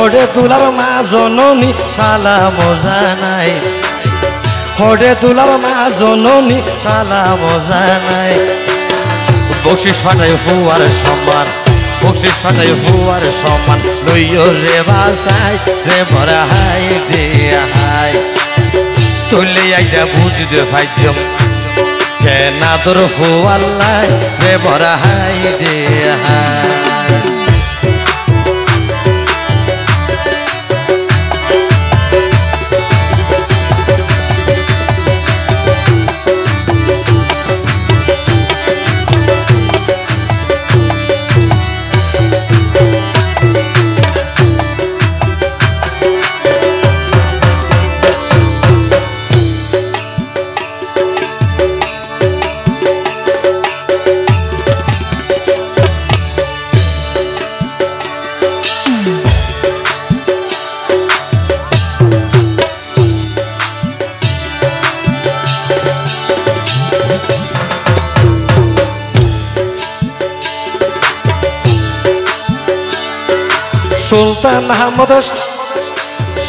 হরে তুলার মা জননী সালাম জানাই হরে তুলার মা জননী সালাম জানাই বকশিস ফাটাই ফুয়ার সম্মান বকশিস ফাটাই ফুয়ার সম্মান লইও রে বাসাই রে ভরা হাই রে হাই তুলে আইজা বুঝতে পাইছম কেন তোর ফুয়াল্লাই রে ভরা হাই রে হাই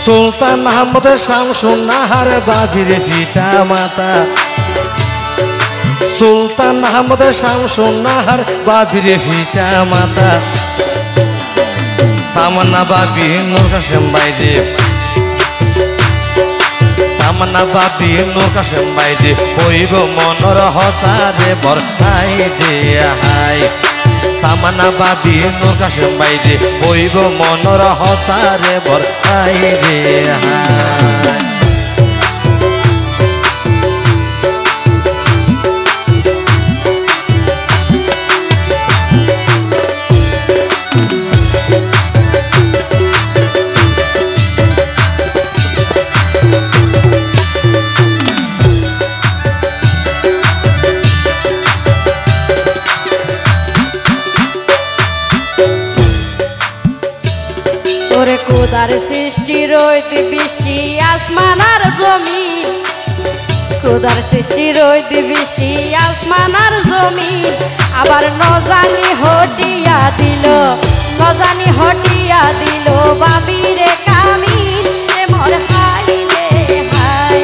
সুলতান আহমদ শামসুন নাহার বাবির পিতা মাতা সুলতান আহমদ শামসুন নাহার বাবির পিতা মাতা তামান্না বাবি নূর কাসেম বাইরে তামান্না বাবি নূর কাসেম বাইরে হইব মনর হতারে বরহাই দে হাই তামান্না বাবি নূর কাসেম বাইরে হইব মনর হতারে বরহাই দে হাই খোদার সৃষ্টি রইত বৃষ্টি আসমান আর জমিন খোদার সৃষ্টি রইত বৃষ্টি আসমান আর জমিন আবার নজানি হটিয়া দিল বাবিরে কামিন রে মোর হাই রে হাই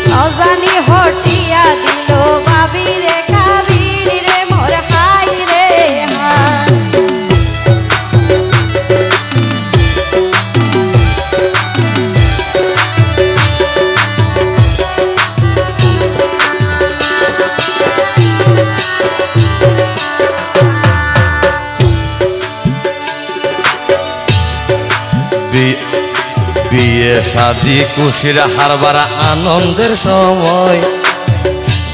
নজানি হটিয়া দিল বাবিরে কামিন রে মোর হাই রে হাই বিয়ে শাদি খুশির হারবার আনন্দের সময়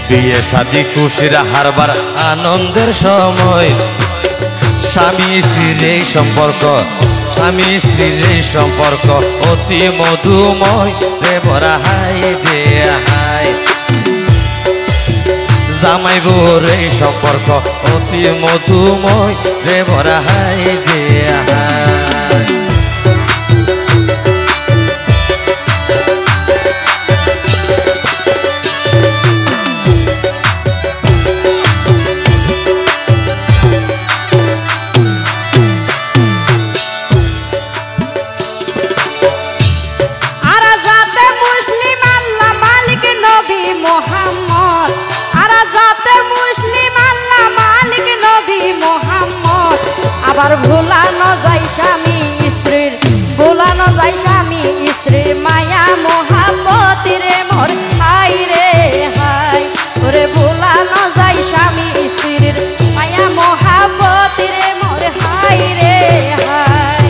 বিয়ে শাদি খুশির হারবার আনন্দের সময় স্বামী স্ত্রীর এই সম্পর্ক অতি মধুময় রে ভরা হাই রে হাই জামাই বউর এই সম্পর্ক অতি মধুময় রে ভরা হাই রে হাই আবার ভুলানো যায় স্বামী স্ত্রীর ভুলানো যায় স্বামী স্ত্রীর মায়া মোহাব্বত রে মোর হাই রে হাই ওরে ভুলানো যায় স্বামী স্ত্রীর মায়া মোহাব্বত রে মোর হাই রে হাই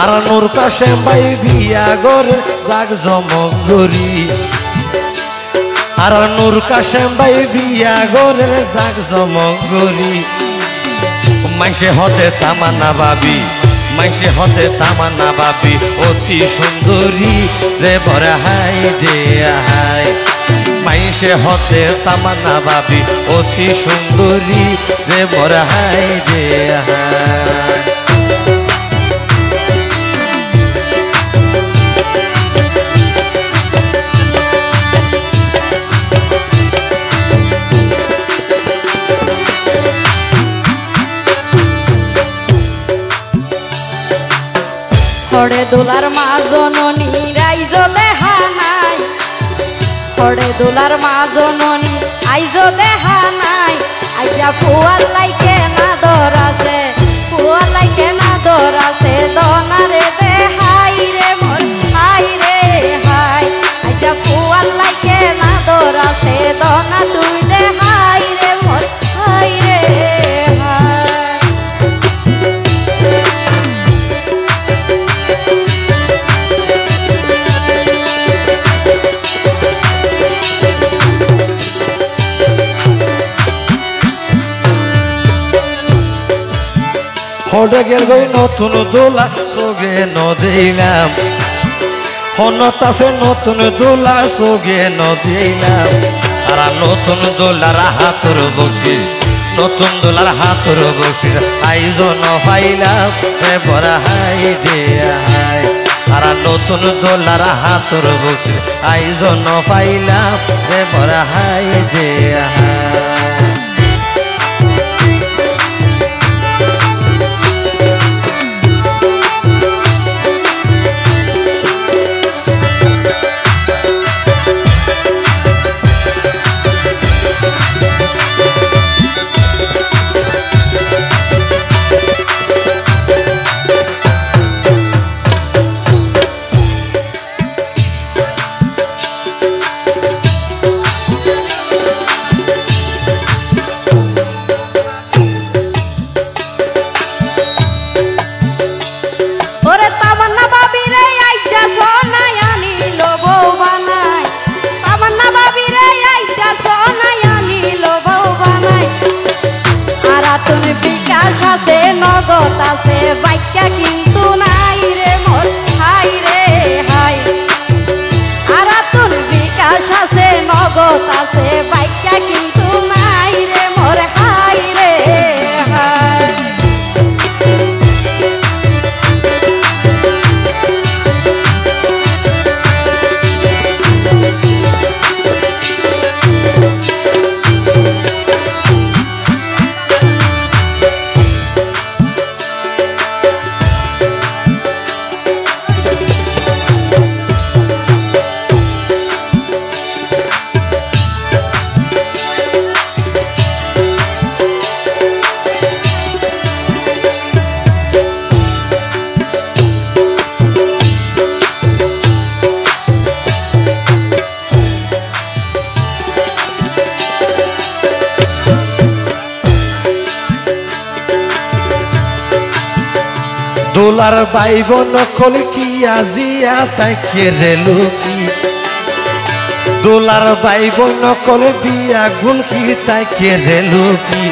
আর নূর কাসেম ভাই বিয়া গরে জাগ জমক জরি আর নূর কাসেম ভাই বিয়া গরে জাগ জমক জরি মাইসে হতে তামান্না বাবি অতি সুন্দরী রে ভরা হাই রে হাই মাইসে হতে তামান্না বাবি অতি সুন্দরী রে ভরা হাই রে হাই দোলার মা জননী রাইজ দেহা নাই, হরে দোলার মা জননী আইজ দেহা নাই। আইজা ফুয়ার লাইকে না দরাছে, ফুয়ার লাইকে না দরাছে, দনারে দেহাই রে মোর হাই রে হাই। আইজা ফুয়ার লাইকে না দরাছে, দনা তুই দেহাই রে মোর হাই রে হাই। হরে গেল গই নতুন দোলা সোগে নদিলাম, হনত আছে নতুন দোলা সোগে নদিলাম। আর নতুন দোলার হাতর বসি, নতুন দোলার হাতর বসি আইজন পাইলাম রে বড় হাই দে হাই। আর নতুন দোলার হাতর বসি আইজন পাইলাম রে বড় হাই দে হাই। বিকাশ আছে নগদ আছে বাক্যা কিন্তু নাই রে মোর হাই রে হাই। আর তোর বিকাশ আছে নগদ আছে বাক্যা কিন্তু নাই রে মোর হাই রে হাই। দোলার বাইব নকল কি আজিয়া তাকে রেলু কি, দোলার বাইব নকল বিয়া গুণ কি তাকে রেলু কি।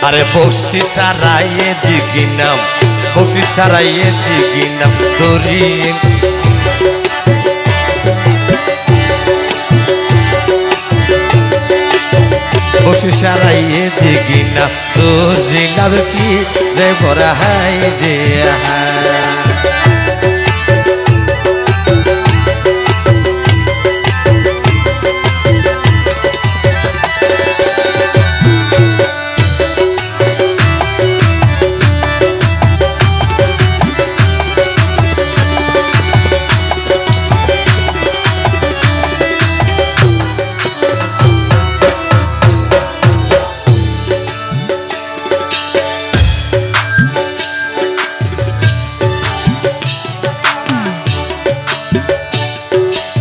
আরে বক্সি সারাইয়ে দিগি নাম, বক্সি সারাইয়ে দিগি নাম দরি। বক্সি সারাইয়ে দিগি নাম দরি লাভ কি রে বড় হাই রে হাই।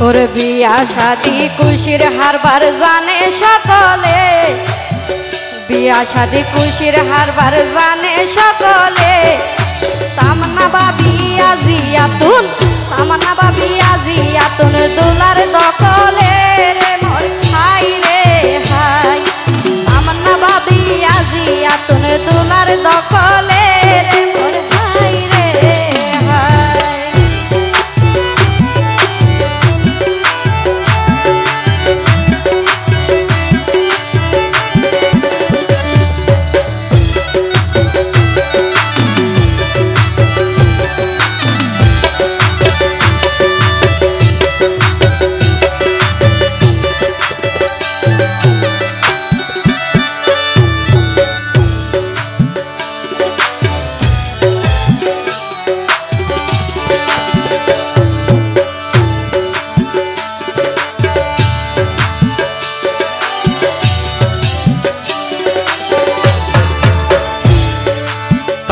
ওর বিয়া শাদি খুশির হারবার জানে সকলে, বিয়া শাদি খুশির হারবার জানে সকলে। তামনা বাবি আজিয়াতুন, তামনা বাবি আজিয়াতুন দোলার দখলে রে মোর হাই রে হাই। তামনা বাবি আজিয়াতুন দোলার দখলে রে মোর হাই রে হাই।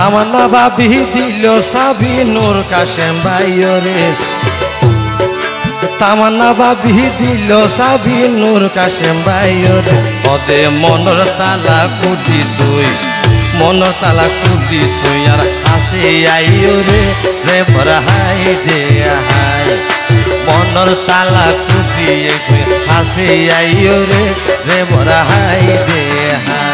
তামান্না ভাবি দিল সাবি নূর কাশেম ভাইরে তামান্না ভাবি দিল সাবি নূর কাশেম ভাইরে ওদে মনর তালা কুটি তুই মনর তালা কুটি তুই আর আসে আইও রে রে বড় হাই দে হাই মনর তালা কুটি তুই আসে আইও রে রে বড় হাই দে হাই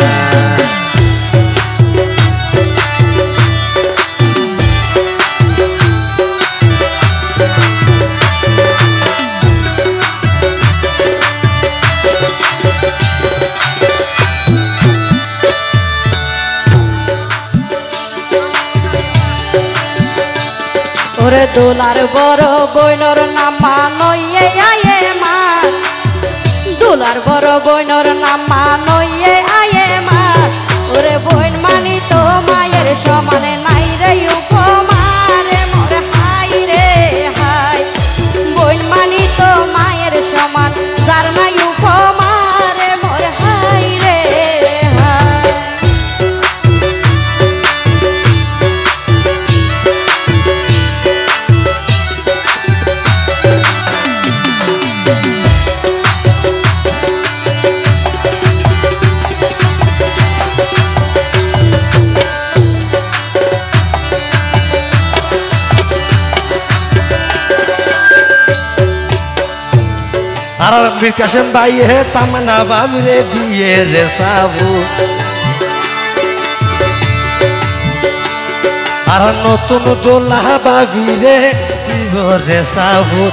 ওরে দোলার বড় বইনর নাম মানইয়ে আয়ে মা দোলার বড় বইনর নাম মানইয়ে আয়ে মা ওরে বইন মানি তো মায়ের সমানে নাই রে উপমা রে মোর হাই রে হাই বইন মানি তো মায়ের সমান যার নাই উপমা রে মোর হাই রে হাই আর বীর কাশেম ভাই হে তামান্না ভাবিরে দিয়ে রে সাবু আর নতুন দোলা ভাবিরে দিব রে সাবু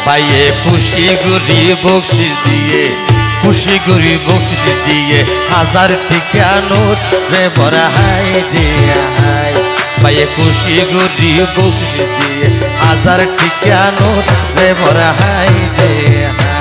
পাইয়ে খুশি গরি বকশিস দিয়ে খুশি গরি বকশিস দিয়ে 1000 টাকা নোট রে বড় হাই দে হাই পাইয়ে খুশি গরি বকশিস দিয়ে 1000 টাকা নোট রে বড় হাই দে হাই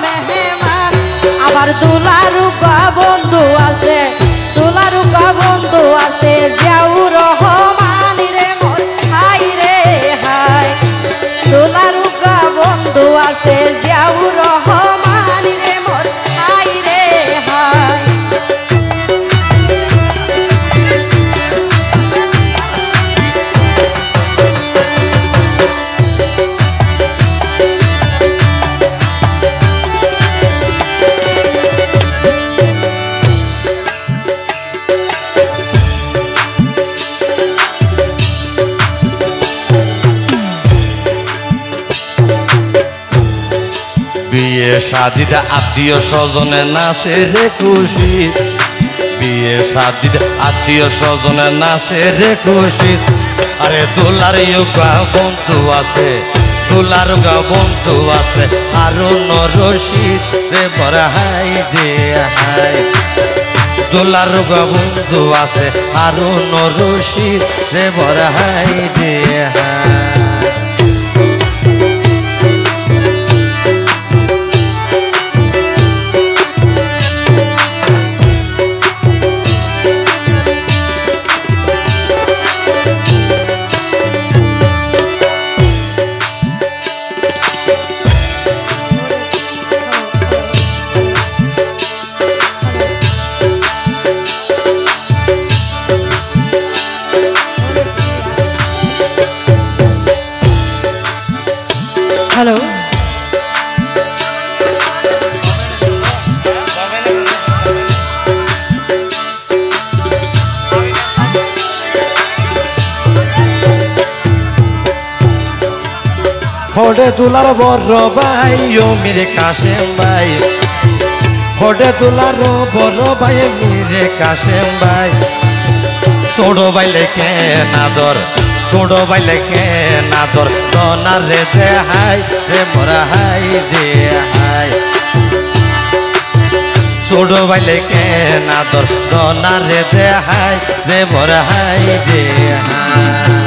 মেহমান আবার দুলারুকা বন্ধু আছে দুলারুকা বন্ধু আছে যাও রহমান রে মোর হাই রে হাই দুলারুকা বন্ধু আছে যাও রহমান রে মোর হাই রে হাই বিয়ে শাদিদা আত্মীয় স্বজনে নাচে রে খুশি বিয়ে শাদিদা আত্মীয় স্বজনে নাচে রে খুশি আরে দোলার ইউকা বন্ধু আছে দোলার গা বন্ধু আছে আরো নরশিদ রে বড় হাই দে হাই দোলার গা বন্ধু আছে আরো নরশিদ রে বড় হাই দে হাই হ্যালো হোডে দুলার বড় ভাই ও মিরে কাশেম ভাই হোডে দুলার বড় ভাই মিরে কাশেম ভাই ছোড়ো বাইলে কে নাদর ছোড়ো বাইলে কে নাদর দনার রে দে হাই রে মোরা হাই দে হাই ছোট বাইলে কেন আদর দনা রে দেহাই রে মোর হাই রে হাই